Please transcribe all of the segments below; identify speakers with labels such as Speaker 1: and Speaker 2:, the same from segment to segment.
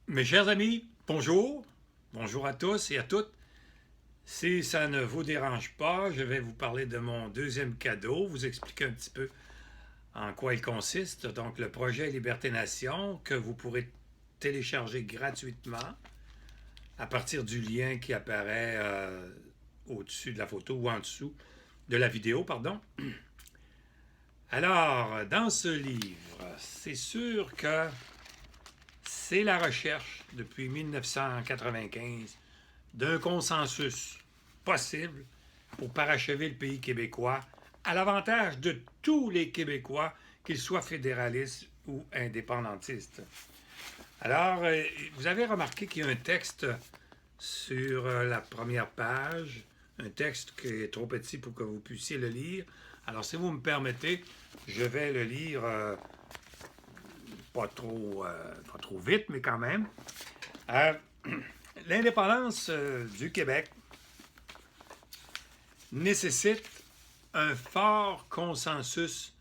Speaker 1: Mes chers amis, bonjour. Bonjour à tous et à toutes. Si ça ne vous dérange pas, je vais vous parler de mon deuxième cadeau, vous expliquer un petit peu en quoi il consiste. Donc, le projet Liberté Nation que vous pourrez télécharger gratuitement à partir du lien qui apparaît au-dessus de la photo ou en dessous de la vidéo, pardon. Alors, dans ce livre, c'est sûr que c'est la recherche depuis 1995 d'un consensus possible pour parachever le pays québécois à l'avantage de tous les Québécois, qu'ils soient fédéralistes ou indépendantistes. Alors, vous avez remarqué qu'il y a un texte sur la première page, un texte qui est trop petit pour que vous puissiez le lire. Alors, si vous me permettez, je vais le lire pas trop vite, mais quand même. Euh, L'indépendance du Québec nécessite un fort consensus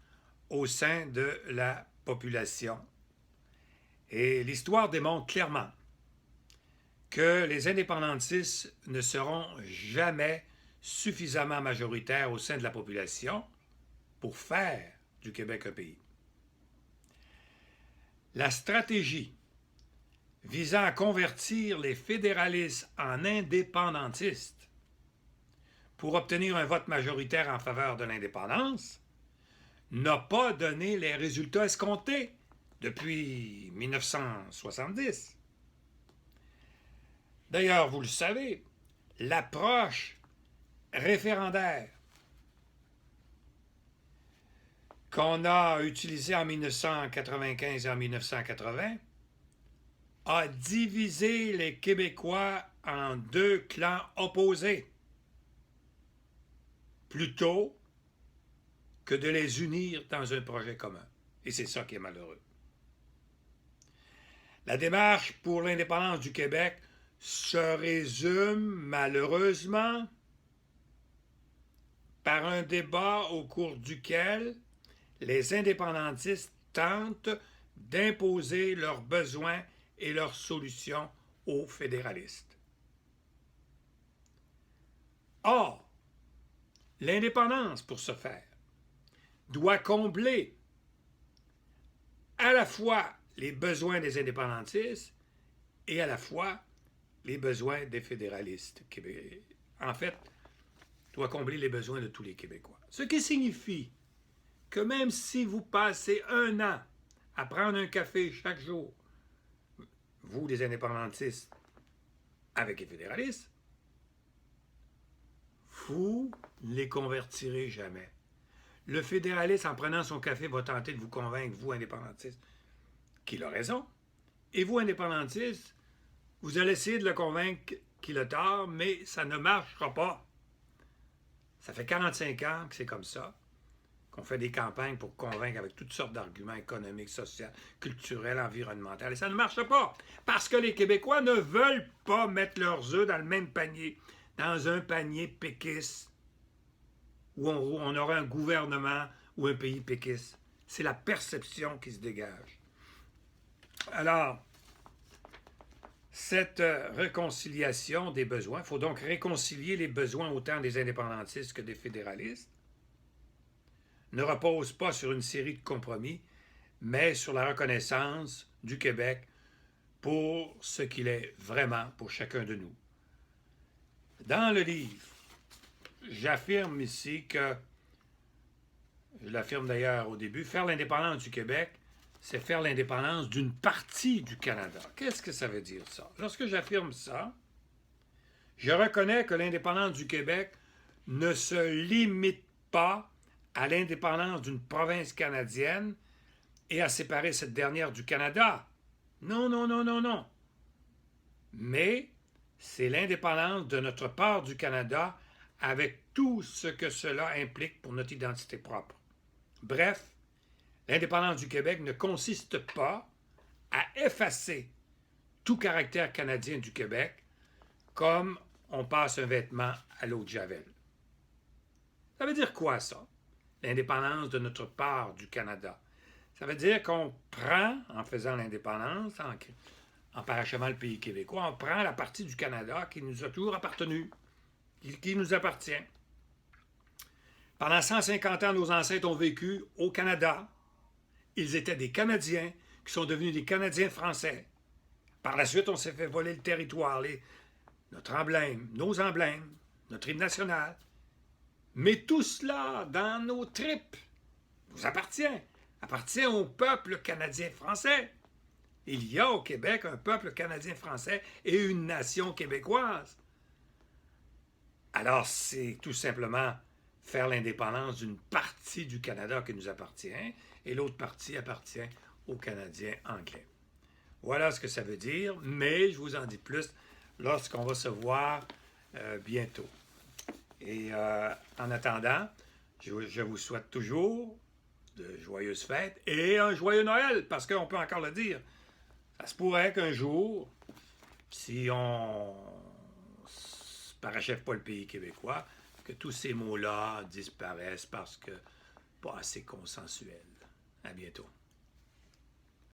Speaker 1: au sein de la population. Et l'histoire démontre clairement que les indépendantistes ne seront jamais suffisamment majoritaires au sein de la population pour faire du Québec un pays. La stratégie visant à convertir les fédéralistes en indépendantistes pour obtenir un vote majoritaire en faveur de l'indépendance n'a pas donné les résultats escomptés depuis 1970. D'ailleurs, vous le savez, l'approche référendaire qu'on a utilisée en 1995 et en 1980 a divisé les Québécois en deux clans opposés, plutôt que de les unir dans un projet commun. Et c'est ça qui est malheureux. La démarche pour l'indépendance du Québec se résume malheureusement par un débat au cours duquel les indépendantistes tentent d'imposer leurs besoins et leurs solutions aux fédéralistes. Or, l'indépendance, pour ce faire, doit combler à la fois les besoins des indépendantistes et à la fois les besoins des fédéralistes. En fait, doit combler les besoins de tous les Québécois. Ce qui signifie que même si vous passez un an à prendre un café chaque jour, vous, les indépendantistes, avec les fédéralistes, vous ne les convertirez jamais. Le fédéraliste, en prenant son café, va tenter de vous convaincre, vous, indépendantistes, qu'il a raison. Et vous, indépendantistes, vous allez essayer de le convaincre qu'il a tort, mais ça ne marchera pas. Ça fait 45 ans que c'est comme ça, qu'on fait des campagnes pour convaincre avec toutes sortes d'arguments économiques, sociaux, culturels, environnementaux. Et ça ne marche pas, parce que les Québécois ne veulent pas mettre leurs œufs dans le même panier, dans un panier péquiste, où on aura un gouvernement ou un pays péquiste. C'est la perception qui se dégage. Alors, cette réconciliation des besoins, il faut donc réconcilier les besoins autant des indépendantistes que des fédéralistes, ne repose pas sur une série de compromis, mais sur la reconnaissance du Québec pour ce qu'il est vraiment pour chacun de nous. Dans le livre, j'affirme ici que, je l'affirme d'ailleurs au début, faire l'indépendance du Québec, c'est faire l'indépendance d'une partie du Canada. Qu'est-ce que ça veut dire ça? Lorsque j'affirme ça, je reconnais que l'indépendance du Québec ne se limite pas à l'indépendance d'une province canadienne et à séparer cette dernière du Canada. Non, non, non, non, non. Mais c'est l'indépendance de notre part du Canada avec tout ce que cela implique pour notre identité propre. Bref, l'indépendance du Québec ne consiste pas à effacer tout caractère canadien du Québec comme on passe un vêtement à l'eau de Javel. Ça veut dire quoi ça? L'indépendance de notre part du Canada. Ça veut dire qu'on prend, en faisant l'indépendance, en parachevant le pays québécois, on prend la partie du Canada qui nous a toujours appartenu, qui nous appartient. Pendant 150 ans, nos ancêtres ont vécu au Canada. Ils étaient des Canadiens qui sont devenus des Canadiens français. Par la suite, on s'est fait voler le territoire, notre emblème, nos emblèmes, notre hymne national. Mais tout cela, dans nos tripes, nous appartient au peuple canadien français. Il y a au Québec un peuple canadien français et une nation québécoise. Alors, c'est tout simplement faire l'indépendance d'une partie du Canada qui nous appartient et l'autre partie appartient aux Canadiens anglais. Voilà ce que ça veut dire, mais je vous en dis plus lorsqu'on va se voir bientôt. Et en attendant, je vous souhaite toujours de joyeuses fêtes et un joyeux Noël, parce qu'on peut encore le dire. Ça se pourrait qu'un jour, si on ne parachève pas le pays québécois, que tous ces mots-là disparaissent parce que pas assez consensuels. À bientôt.